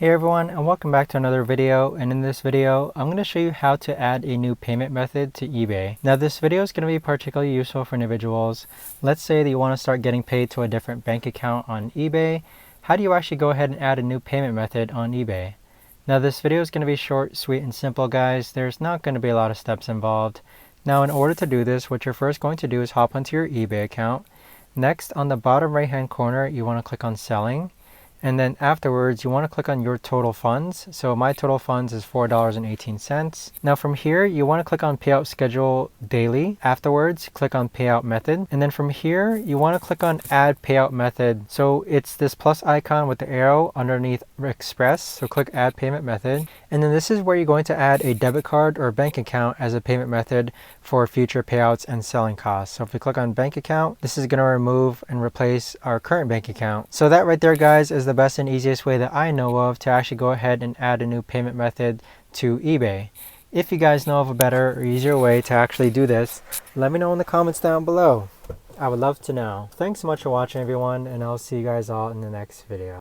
Hey everyone, and welcome back to another video. And in this video I'm going to show you how to add a new payment method to eBay. Now this video is going to be particularly useful for individuals. Let's say that you want to start getting paid to a different bank account on eBay. How do you actually go ahead and add a new payment method on eBay? Now this video is going to be short, sweet, and simple, guys. There's not going to be a lot of steps involved. Now in order to do this, what you're first going to do is hop onto your eBay account. Next, on the bottom right hand corner, you want to click on selling. And then afterwards, you want to click on your total funds. So my total funds is $4.18. Now from here, you want to click on payout schedule daily. Afterwards, click on payout method. And then from here, you want to click on add payout method. So it's this plus icon with the arrow underneath express. So click add payment method. And then this is where you're going to add a debit card or bank account as a payment method for future payouts and selling costs. So if we click on bank account, this is going to remove and replace our current bank account. So that right there, guys, is the best and easiest way that I know of to actually go ahead and add a new payment method to eBay. If you guys know of a better or easier way to actually do this, let me know in the comments down below. I would love to know. Thanks so much for watching, everyone, and I'll see you guys all in the next video.